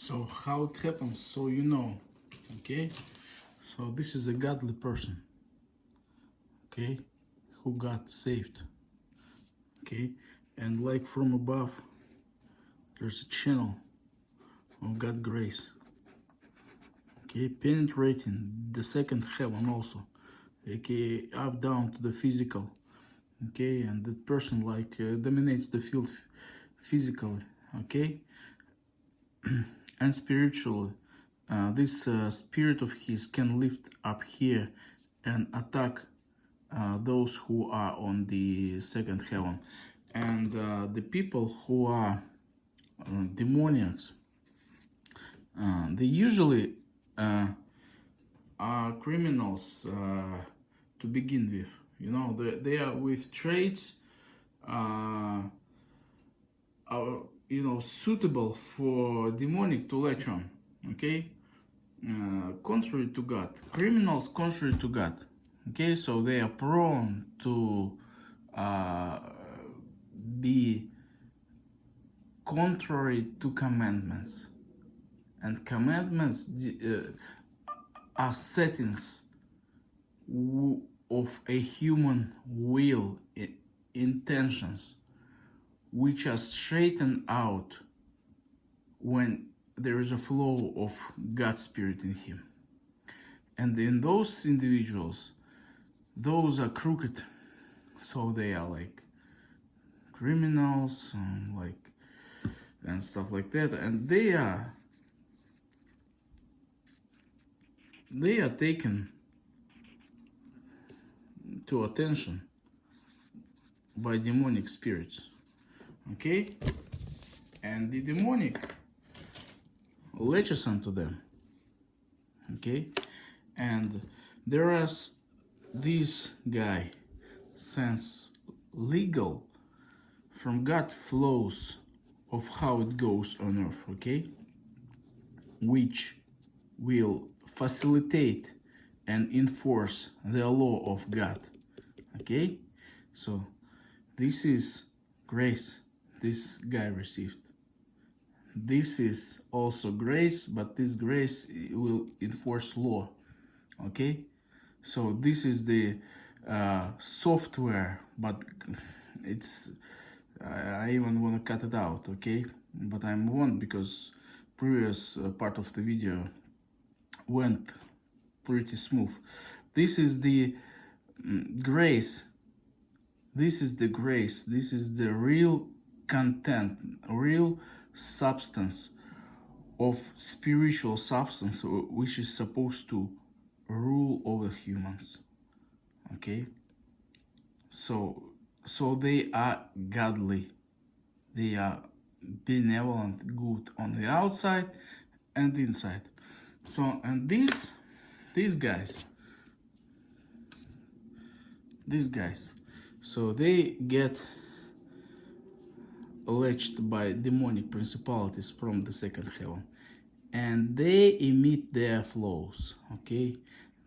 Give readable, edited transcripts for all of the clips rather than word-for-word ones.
So how it happens, so you know, okay? So this is a godly person, okay, who got saved, okay? And like from above, there's a channel of God grace, okay, penetrating the second heaven also, okay, up down to the physical, okay, and that person like dominates the field physically, okay, and spiritually. This spirit of his can lift up here and attack those who are on the second heaven. And the people who are demoniacs, they usually are criminals to begin with. You know, they are with traits are, you know, suitable for demonic to latch on, okay? Contrary to God, criminals contrary to God, okay? So they are prone to be contrary to commandments, and commandments are settings of a human will, intentions, which are straightened out when there is a flow of God's Spirit in him. And in those individuals, those are crooked, so they are like criminals and and stuff like that, and they are taken to attention by demonic spirits, okay, and the demonic latches onto them, okay, and there is this guy sends legal from God flows of how it goes on earth, okay, which will facilitate and enforce the law of God, okay. So this is grace this guy received. This is also grace, but this grace will enforce law, okay. So this is the software, but it's I even want to cut it out, okay, but I won't, because previous part of the video went pretty smooth. This is the grace. This is the grace. This is the real content, real substance of spiritual substance, which is supposed to rule over humans, okay. So they are godly, they are benevolent, good on the outside and inside. So, and these guys, so they get latched by demonic principalities from the second heaven, and they emit their flows, okay.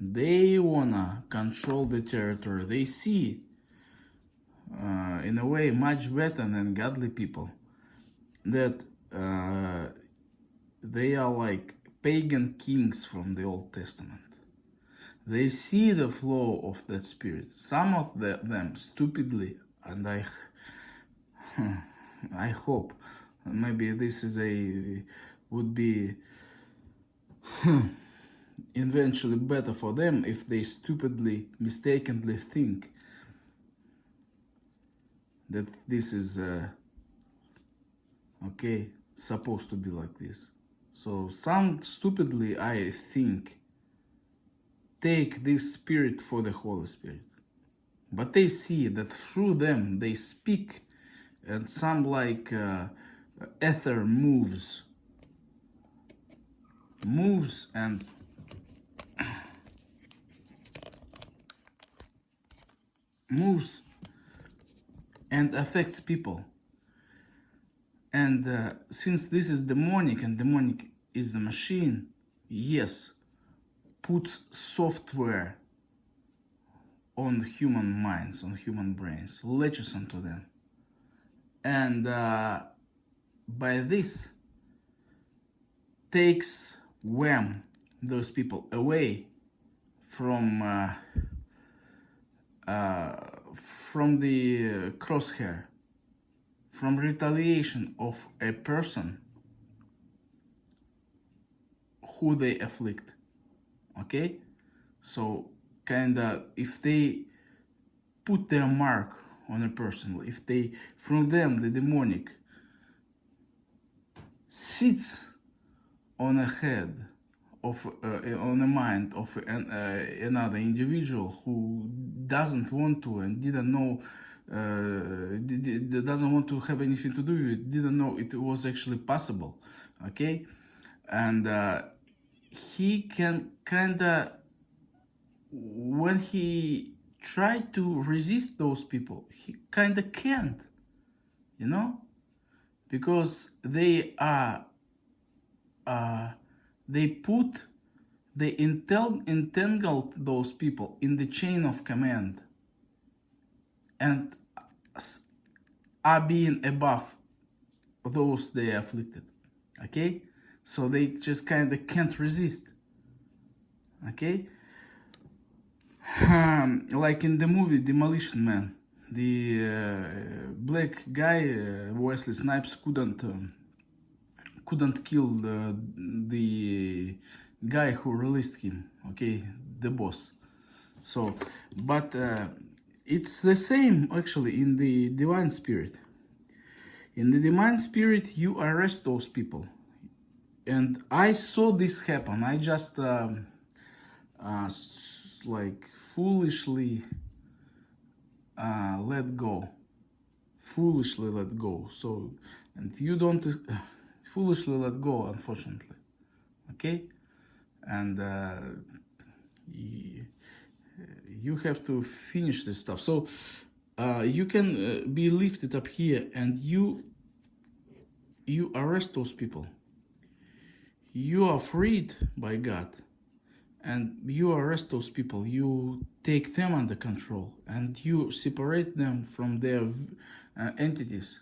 They wanna control the territory. They see in a way much better than godly people, that they are like pagan kings from the Old Testament. They see the flow of that spirit. Some of them stupidly, and I hope maybe this is would be eventually better for them if they stupidly, mistakenly think that this is okay, supposed to be like this. So some stupidly, I think, take this spirit for the Holy Spirit, but they see that through them they speak, and some like ether moves and affects people. And since this is demonic, and demonic is the machine, yes, puts software on human minds, on human brains, latches onto them. And by this, takes those people away from the crosshair, from retaliation of a person who they afflict. Okay, so kinda if they put their mark on a person, if they, from them, the demonic sits on a head of on a mind of another individual who doesn't want to and didn't know, doesn't want to have anything to do with it, didn't know it was actually possible. Okay, and he can kinda, when he tried to resist those people, he kinda can't, you know, because they are they entangled those people in the chain of command and are being above those they afflicted. Okay, so they just kind of can't resist. Okay, like in the movie Demolition Man, the black guy, Wesley Snipes, couldn't kill the guy who released him. Okay, the boss. So, but it's the same actually in the divine spirit. In the divine spirit, you arrest those people, and I saw this happen. I just like foolishly let go, foolishly let go. So, and you don't foolishly let go, unfortunately. Okay, and you have to finish this stuff. So you can be lifted up here, and you arrest those people. You are freed by God, and you arrest those people. You take them under control, and you separate them from their entities,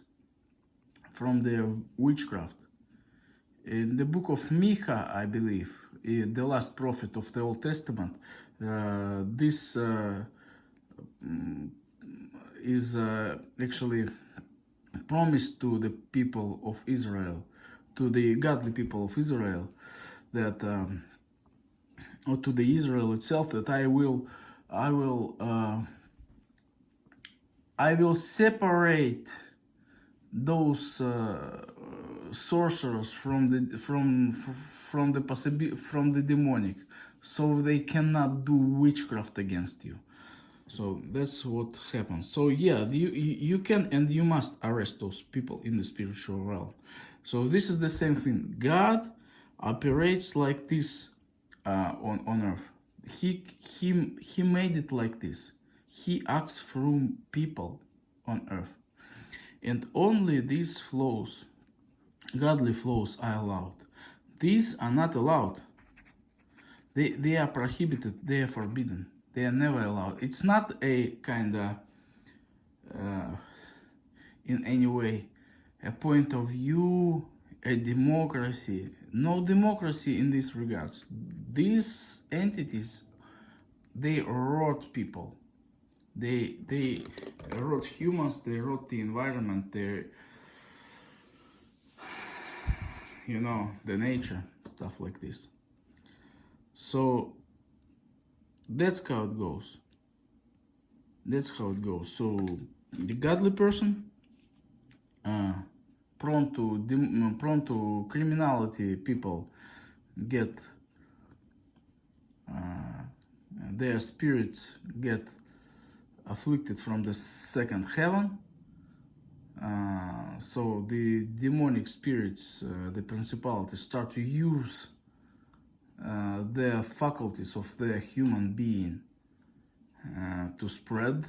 from their witchcraft. In the book of Micah, I believe, the last prophet of the Old Testament, this is actually promised to the people of Israel, to the godly people of Israel, that or to the Israel itself, that I will separate those sorcerers from the demonic, so they cannot do witchcraft against you. So that's what happens. So yeah, you can and you must arrest those people in the spiritual realm. So this is the same thing. God operates like this on earth. He made it like this. He acts through people on earth, and only these flows, godly flows, are allowed. These are not allowed. They are prohibited. They are forbidden. They are never allowed. It's not a kind of, in any way, a point of view, a democracy. No democracy in these regards. These entities, they rot people. They rot humans. They rot the environment. They, the nature, stuff like this. So that's how it goes. That's how it goes. So the godly person, prone to criminality people, get their spirits get afflicted from the second heaven. So the demonic spirits, the principalities, start to use the faculties of their human being to spread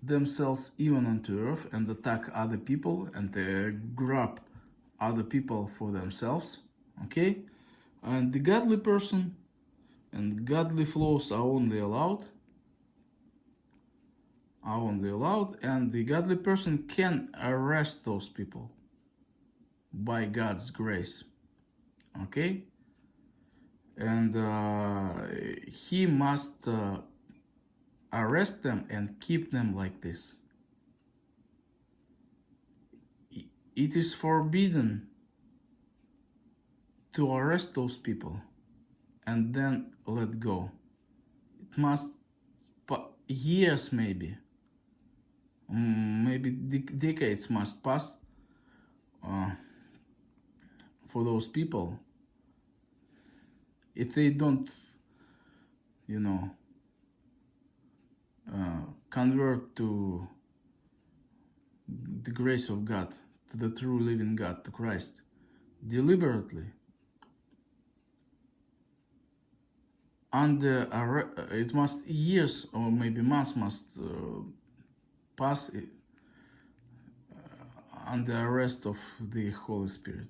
themselves even onto earth and attack other people and grab other people for themselves. Okay, and the godly person and godly flows are only allowed, and the godly person can arrest those people by God's grace. okay? And he must arrest them and keep them like this. It is forbidden to arrest those people and then let go. It must, years maybe, maybe decades must pass for those people if they don't, you know, convert to the grace of God, to the true living God, to Christ, deliberately. And it must, years or maybe months must pass under arrest of the Holy Spirit.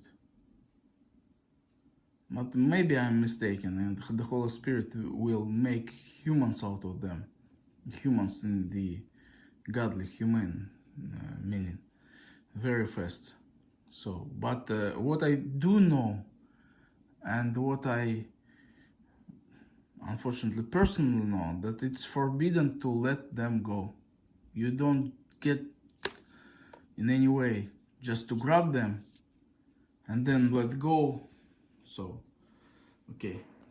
But maybe I'm mistaken, and the Holy Spirit will make humans out of them. Humans in the godly, humane meaning, very fast. So, but what I do know, and what I unfortunately personally know, that it's forbidden to let them go. You don't get in any way just to grab them and then let go. So, okay.